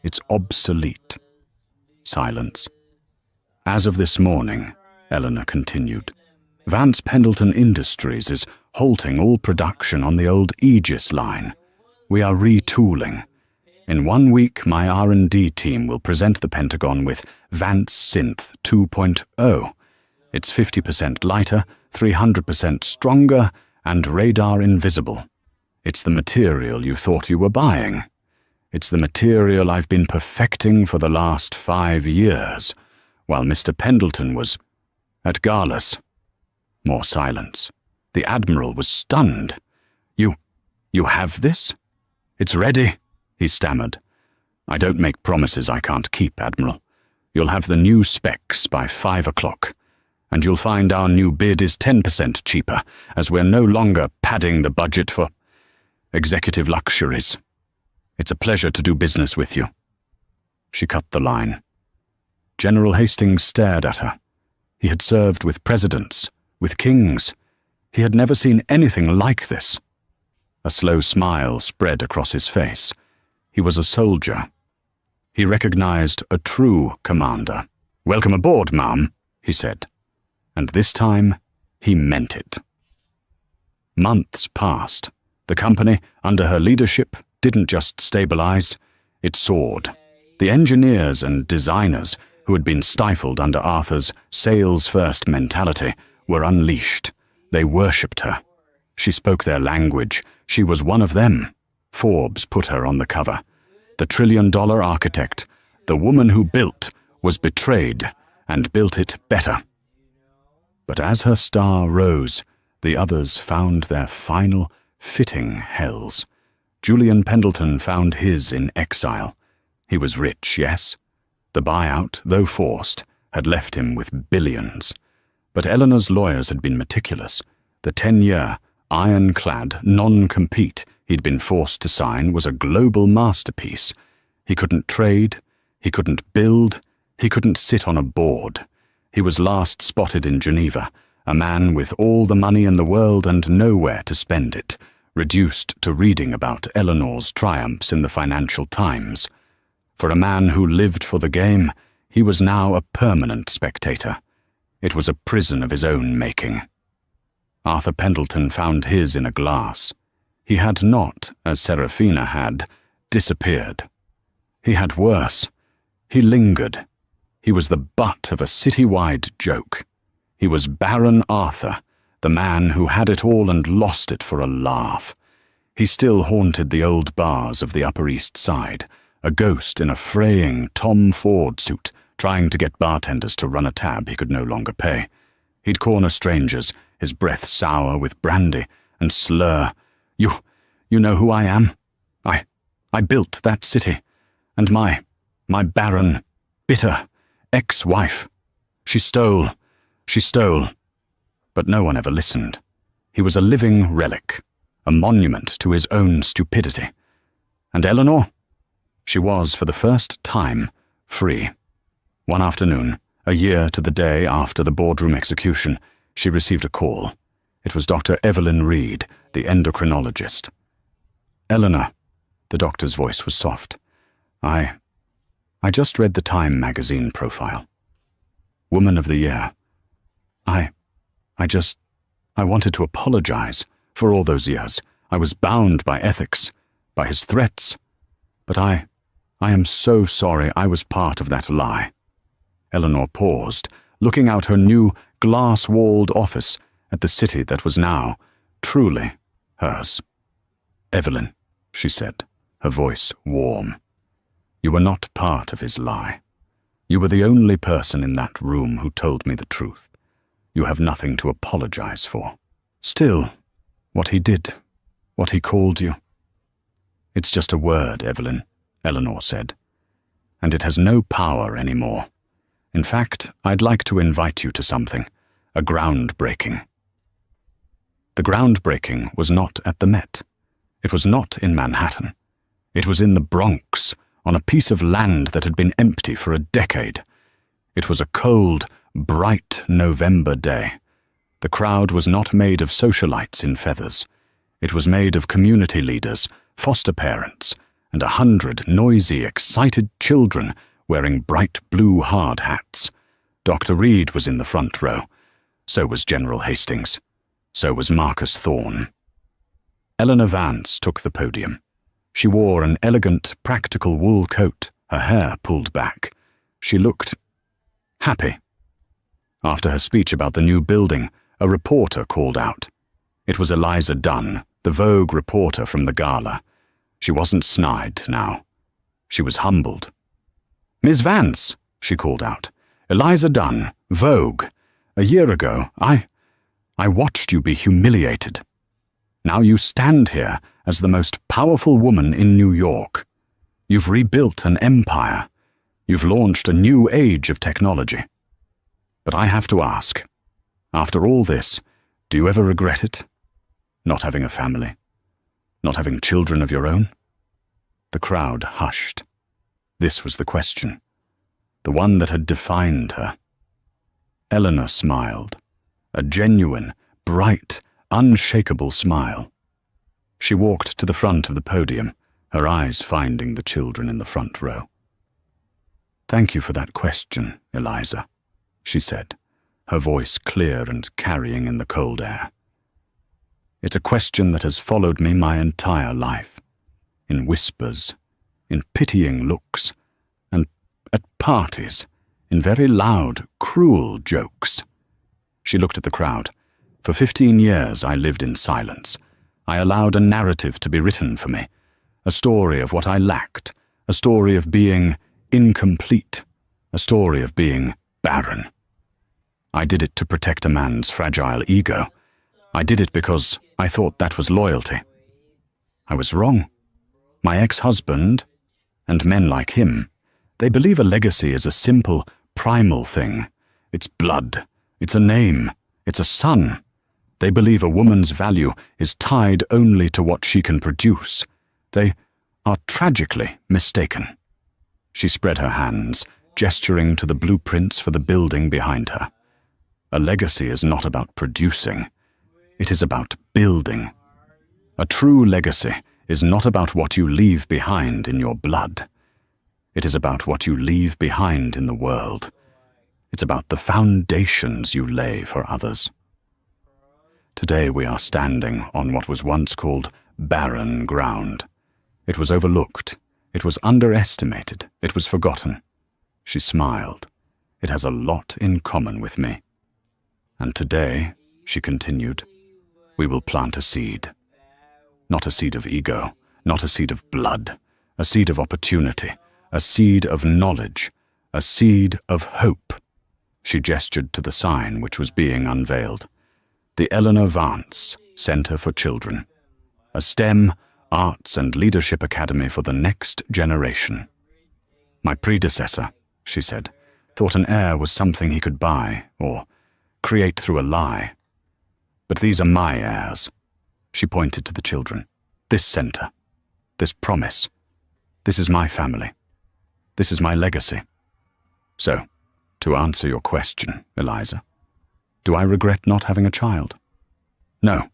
It's obsolete." Silence. "As of this morning," Eleanor continued, "Vance Pendleton Industries is halting all production on the old Aegis line. We are retooling. In 1 week, my R&D team will present the Pentagon with Vance Synth 2.0. It's 50% lighter, 300% stronger, and radar invisible. It's the material you thought you were buying. It's the material I've been perfecting for the last 5 years, while Mr. Pendleton was at galas." More silence. The Admiral was stunned. You have this? It's ready," he stammered. "I don't make promises I can't keep, Admiral. You'll have the new specs by 5 o'clock, and you'll find our new bid is 10% cheaper, as we're no longer padding the budget for executive luxuries. It's a pleasure to do business with you." She cut the line. General Hastings stared at her. He had served with presidents, with kings. He had never seen anything like this. A slow smile spread across his face. He was a soldier. He recognized a true commander. "Welcome aboard, ma'am," he said. And this time, he meant it. Months passed. The company, under her leadership, didn't just stabilize, it soared. The engineers and designers who had been stifled under Arthur's sales-first mentality were unleashed. They worshipped her. She spoke their language. She was one of them. Forbes put her on the cover. The trillion-dollar architect, the woman who built, was betrayed and built it better. But as her star rose, the others found their final, fitting hells. Julian Pendleton found his in exile. He was rich, yes. The buyout, though forced, had left him with billions. But Eleanor's lawyers had been meticulous. The 10-year, ironclad non-compete he'd been forced to sign was a global masterpiece. He couldn't trade, he couldn't build, he couldn't sit on a board. He was last spotted in Geneva, a man with all the money in the world and nowhere to spend it, reduced to reading about Eleanor's triumphs in the Financial Times. For a man who lived for the game, he was now a permanent spectator. It was a prison of his own making. Arthur Pendleton found his in a glass. He had not, as Serafina had, disappeared. He had worse. He lingered. He was the butt of a citywide joke. He was Baron Arthur, the man who had it all and lost it for a laugh. He still haunted the old bars of the Upper East Side, a ghost in a fraying Tom Ford suit, trying to get bartenders to run a tab he could no longer pay. He'd corner strangers, his breath sour with brandy, and slur. You know who I am? I built that city, and my barren, bitter ex-wife. She stole. But no one ever listened. He was a living relic, a monument to his own stupidity. And Eleanor? She was, for the first time, free. One afternoon, a year to the day after the boardroom execution, she received a call. It was Dr. Evelyn Reed, the endocrinologist. Eleanor, the doctor's voice was soft. I just read the Time magazine profile. Woman of the Year. I wanted to apologize for all those years. I was bound by ethics, by his threats. But I am so sorry I was part of that lie. Eleanor paused, looking out her new glass-walled office at the city that was now truly hers. Evelyn, she said, her voice warm. You were not part of his lie. You were the only person in that room who told me the truth. You have nothing to apologize for. Still, what he did, what he called you. It's just a word, Evelyn, Eleanor said, and it has no power anymore. In fact, I'd like to invite you to something, a groundbreaking. The groundbreaking was not at the Met. It was not in Manhattan. It was in the Bronx, on a piece of land that had been empty for a decade. It was a cold, bright November day. The crowd was not made of socialites in feathers. It was made of community leaders, foster parents, and 100 noisy, excited children wearing bright blue hard hats. Dr. Reed was in the front row. So was General Hastings. So was Marcus Thorne. Eleanor Vance took the podium. She wore an elegant, practical wool coat, her hair pulled back. She looked happy. After her speech about the new building, a reporter called out. It was Eliza Dunn, the Vogue reporter from the gala. She wasn't snide now. She was humbled. "Miss Vance," she called out. "Eliza Dunn, Vogue. A year ago, I watched you be humiliated. Now you stand here as the most powerful woman in New York. You've rebuilt an empire. You've launched a new age of technology. But I have to ask, after all this, do you ever regret it? Not having a family? Not having children of your own?" The crowd hushed. This was the question, the one that had defined her. Eleanor smiled, a genuine, bright, unshakable smile. She walked to the front of the podium, her eyes finding the children in the front row. "Thank you for that question, Eliza," she said, her voice clear and carrying in the cold air. "It's a question that has followed me my entire life, in whispers, in pitying looks, and at parties, in very loud, cruel jokes." She looked at the crowd. "For 15 years I lived in silence. I allowed a narrative to be written for me, a story of what I lacked, a story of being incomplete, a story of being barren. I did it to protect a man's fragile ego. I did it because I thought that was loyalty. I was wrong. My ex-husband, and men like him, they believe a legacy is a simple, primal thing. It's blood, it's a name, it's a son. They believe a woman's value is tied only to what she can produce. They are tragically mistaken." She spread her hands, gesturing to the blueprints for the building behind her. "A legacy is not about producing. It is about building. A true legacy is not about what you leave behind in your blood. It is about what you leave behind in the world. It's about the foundations you lay for others." Today we are standing on what was once called barren ground. It was overlooked. It was underestimated. It was forgotten. She smiled. "It has a lot in common with me. And today," she continued, "we will plant a seed. Not a seed of ego, not a seed of blood, a seed of opportunity, a seed of knowledge, a seed of hope." She gestured to the sign which was being unveiled. The Eleanor Vance Center for Children, a STEM, arts and leadership academy for the next generation. My predecessor, she said, thought an heir was something he could buy or create through a lie. But these are my heirs. She pointed to the children. This center, this promise, this is my family. This is my legacy. So, to answer your question, Eliza, do I regret not having a child? No,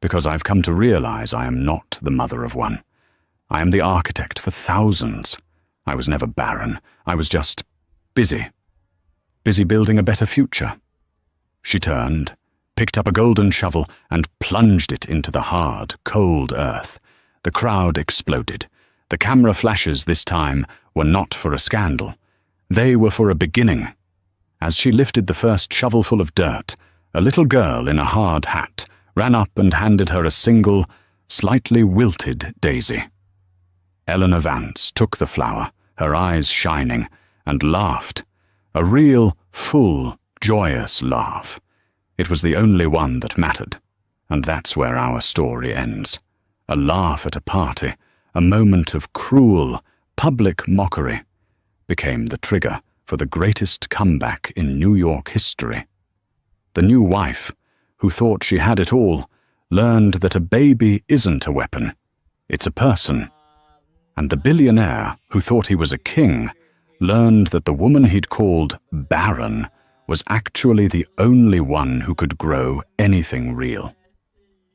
because I've come to realize I am not the mother of one. I am the architect for thousands. I was never barren. I was just busy building a better future. She turned, picked up a golden shovel, and plunged it into the hard, cold earth. The crowd exploded. The camera flashes this time were not for a scandal. They were for a beginning. As she lifted the first shovelful of dirt, a little girl in a hard hat ran up and handed her a single, slightly wilted daisy. Eleanor Vance took the flower, her eyes shining, and laughed. A real, full, joyous laugh. It was the only one that mattered, and that's where our story ends. A laugh at a party, a moment of cruel, public mockery, became the trigger for the greatest comeback in New York history. The new wife, who thought she had it all, learned that a baby isn't a weapon, it's a person. And the billionaire, who thought he was a king, learned that the woman he'd called barren was actually the only one who could grow anything real.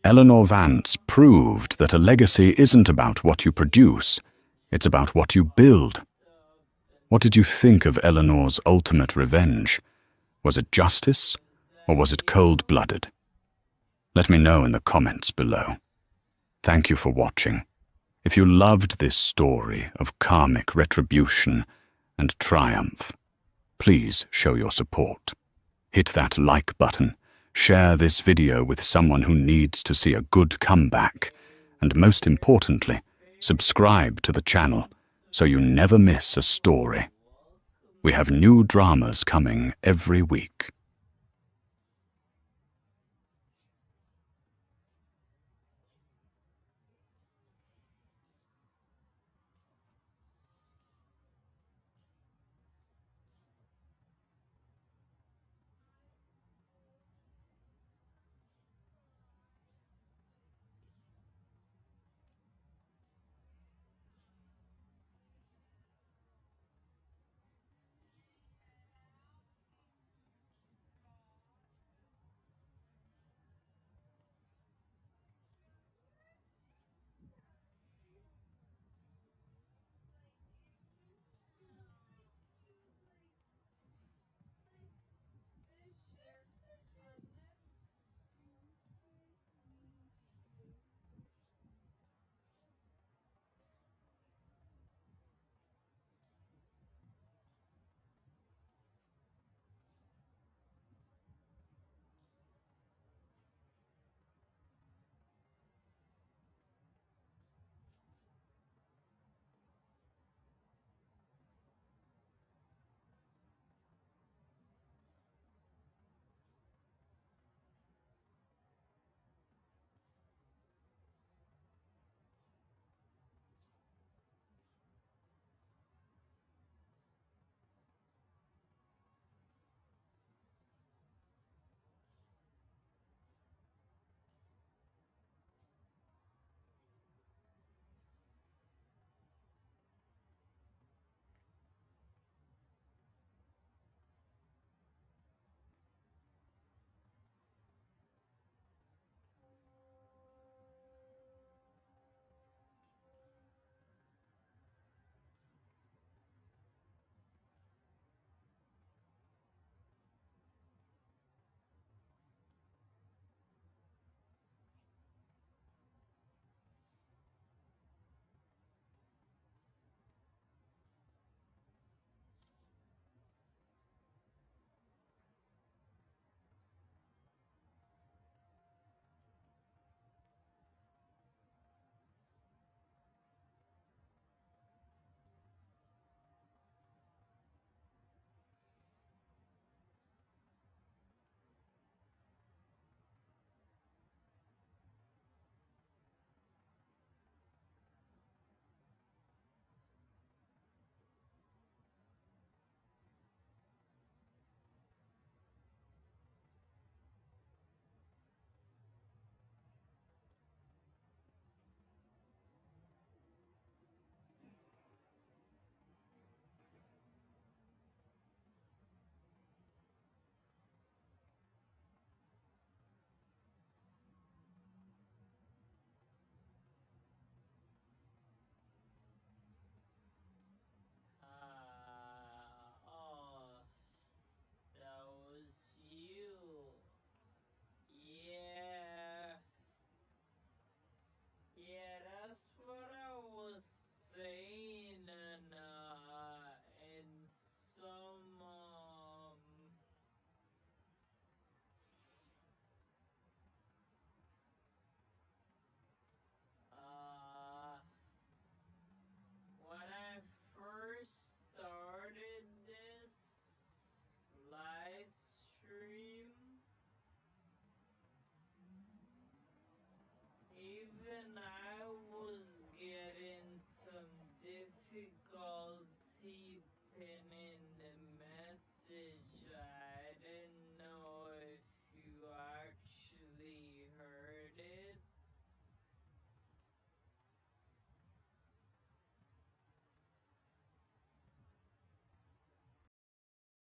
Eleanor Vance proved that a legacy isn't about what you produce, it's about what you build. What did you think of Eleanor's ultimate revenge? Was it justice, or was it cold-blooded? Let me know in the comments below. Thank you for watching. If you loved this story of karmic retribution and triumph, please show your support. Hit that like button, share this video with someone who needs to see a good comeback, and most importantly, subscribe to the channel so you never miss a story. We have new dramas coming every week.